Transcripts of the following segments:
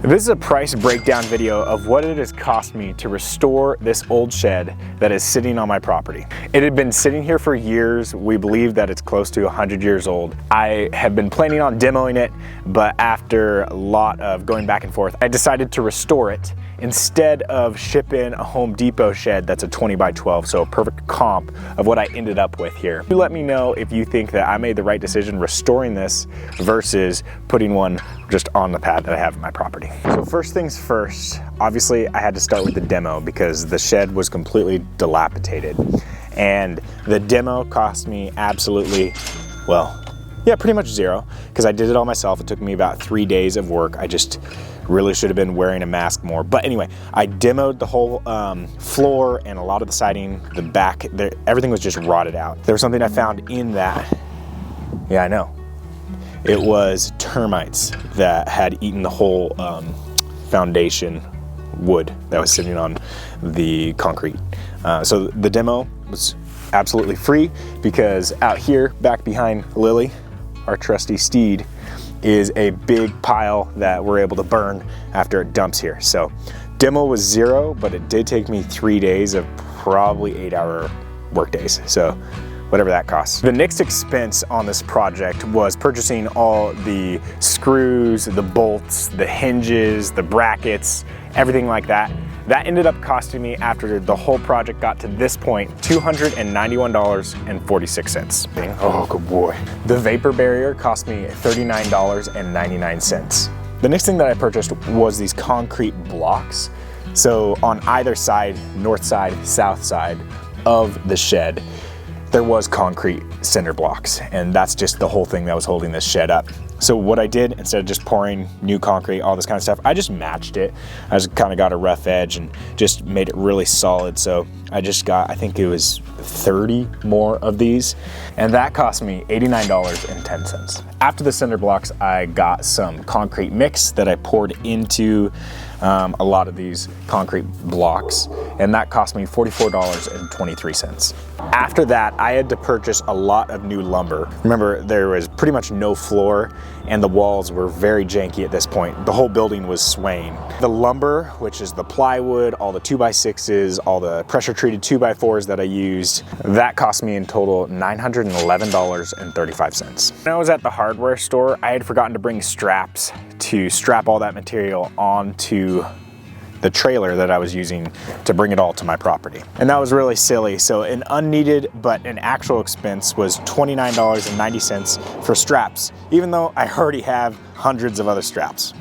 This is a price breakdown video of what it has cost me to restore this old shed that is sitting on my property. It had been sitting here for years. We believe that it's close to 100 years old. I have been planning on demoing it, but after a lot of going back and forth, I decided to restore it instead of ship in a Home Depot shed that's a 20 by 12, so a perfect comp of what I ended up with here. You let me know if you think that I made the right decision restoring this versus putting one just on the pad that I have in my property. So first things first, obviously I had to start with the demo because the shed was completely dilapidated. And the demo cost me absolutely, well, yeah, pretty much zero, because I did it all myself. It took me about 3 days of work. I just really should have been wearing a mask more. But anyway, I demoed the whole floor and a lot of the siding, the back, everything was just rotted out. There was something I found in that. Yeah, I know. It was termites that had eaten the whole foundation wood that was sitting on the concrete. So the demo was absolutely free because out here, back behind Lily, our trusty steed, is a big pile that we're able to burn after it dumps here. So demo was zero, but it did take me 3 days of probably 8-hour work days. So whatever that costs. The next expense on this project was purchasing all the screws, the bolts, the hinges, the brackets, everything like that. That ended up costing me, after the whole project got to this point, $291.46. Oh, good boy. The vapor barrier cost me $39.99. The next thing that I purchased was these concrete blocks. So on either side, north side, south side of the shed, there was concrete cinder blocks, and that's just the whole thing that was holding this shed up. So what I did, instead of just pouring new concrete, all this kind of stuff, I just matched it. I just kind of got a rough edge and just made it really solid. So I just got, I think it was 30 more of these, and that cost me $89.10. After the cinder blocks, I got some concrete mix that I poured into a lot of these concrete blocks, and that cost me $44.23. After that, I had to purchase a lot of new lumber. Remember, there was pretty much no floor and the walls were very janky at this point. The whole building was swaying. The lumber, which is the plywood, all the 2x6s, all the pressure treated 2x4s that I used, that cost me in total $911.35. When I was at the hardware store, I had forgotten to bring straps to strap all that material onto the trailer that I was using to bring it all to my property. And that was really silly. So an unneeded but an actual expense was $29.90 for straps, even though I already have hundreds of other straps.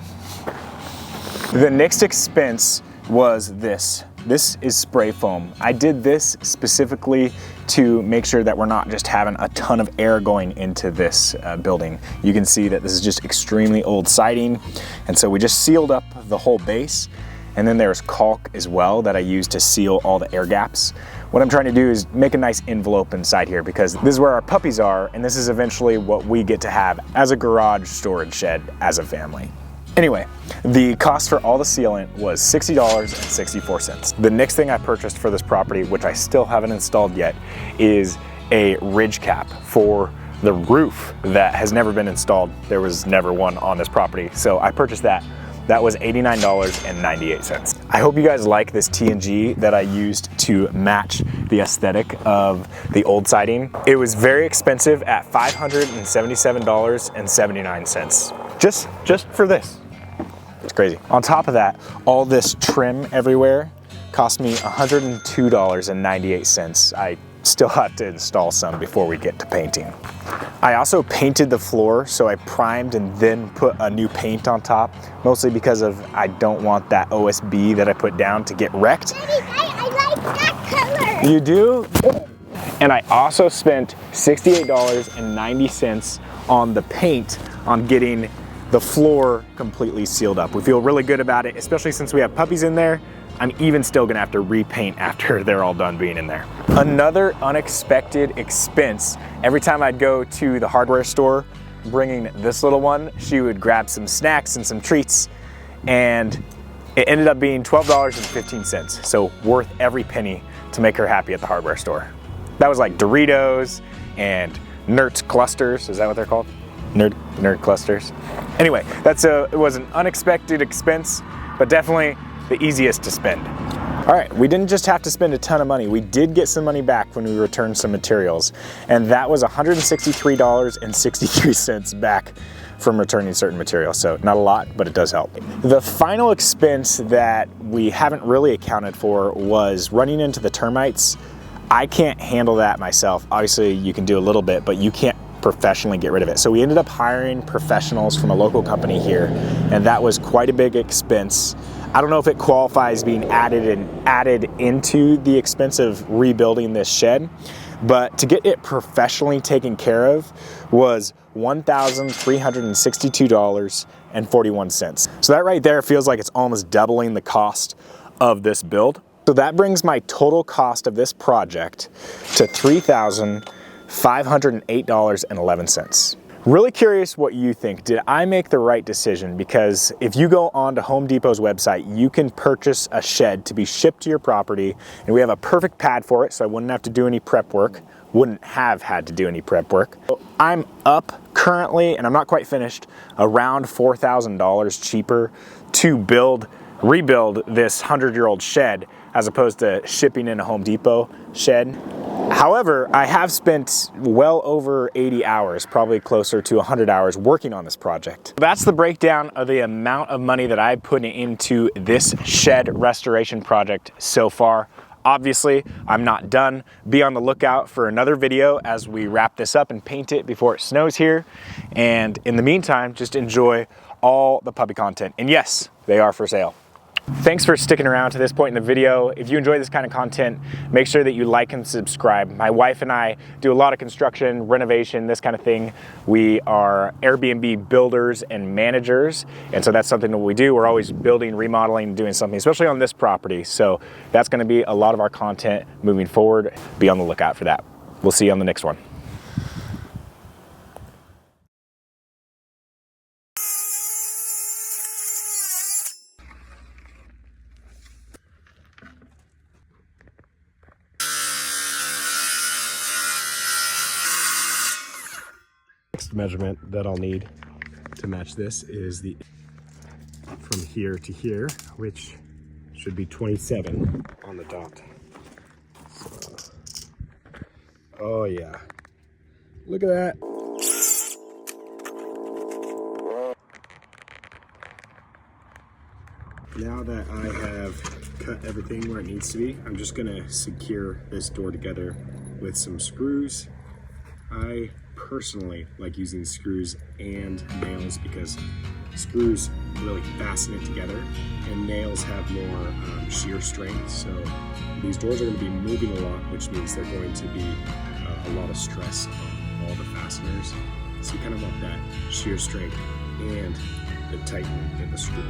The next expense was this. This is spray foam. I did this specifically to make sure that we're not just having a ton of air going into this building. You can see that this is just extremely old siding, and so we just sealed up the whole base. And then there's caulk as well that I use to seal all the air gaps. What I'm trying to do is make a nice envelope inside here, because this is where our puppies are, and this is eventually what we get to have as a garage storage shed as a family. Anyway, the cost for all the sealant was $60.64. The next thing I purchased for this property, which I still haven't installed yet, is a ridge cap for the roof that has never been installed. There was never one on this property, so I purchased that. That was $89.98. I hope you guys like this TNG that I used to match the aesthetic of the old siding. It was very expensive at $577.79. Just for this. It's crazy. On top of that, all this trim everywhere cost me $102.98. I still have to install some before we get to painting. I also painted the floor, so I primed and then put a new paint on top, mostly because I don't want that OSB that I put down to get wrecked. Daddy, I like that color. You do? And I also spent $68.90 on the paint on getting the floor completely sealed up. We feel really good about it, especially since we have puppies in there. I'm even still gonna have to repaint after they're all done being in there. Another unexpected expense, every time I'd go to the hardware store bringing this little one, she would grab some snacks and some treats, and it ended up being $12.15, so worth every penny to make her happy at the hardware store. That was like Doritos and Nerds clusters, is that what they're called? Nerd clusters. Anyway, it was an unexpected expense, but definitely the easiest to spend. All right, we didn't just have to spend a ton of money. We did get some money back when we returned some materials, and that was $163.63 back from returning certain materials. So not a lot, but it does help. The final expense that we haven't really accounted for was running into the termites. I can't handle that myself. Obviously you can do a little bit, but you can't professionally get rid of it. So we ended up hiring professionals from a local company here, and that was quite a big expense. I don't know if it qualifies being added into the expense of rebuilding this shed, but to get it professionally taken care of was $1,362.41. So that right there feels like it's almost doubling the cost of this build. So that brings my total cost of this project to $3,508.11. Really curious what you think. Did I make the right decision? Because if you go onto Home Depot's website, you can purchase a shed to be shipped to your property, and we have a perfect pad for it, so I wouldn't have to do any prep work. Wouldn't have had to do any prep work. I'm up currently, and I'm not quite finished, around $4,000 cheaper to rebuild this 100-year-old shed as opposed to shipping in a Home Depot shed. However, I have spent well over 80 hours, probably closer to 100 hours working on this project. That's the breakdown of the amount of money that I put into this shed restoration project so far. Obviously, I'm not done. Be on the lookout for another video as we wrap this up and paint it before it snows here. And in the meantime, just enjoy all the puppy content. And yes, they are for sale. Thanks for sticking around to this point in the video. If you enjoy this kind of content, make sure that you like and subscribe. My wife and I do a lot of construction, renovation, this kind of thing. We are Airbnb builders and managers, and so that's something that we do. We're always building, remodeling, doing something, especially on this property. So that's going to be a lot of our content moving forward. Be on the lookout for that. We'll see you on the next one. Next measurement that I'll need to match this is the from here to here, which should be 27 on the dot. So, oh yeah, look at that. Now that I have cut everything where it needs to be, I'm just gonna secure this door together with some screws. I personally like using screws and nails because screws really fasten it together and nails have more shear strength. So these doors are going to be moving a lot, which means they're going to be a lot of stress on all the fasteners. So you kind of want that shear strength and the tightening in the screw.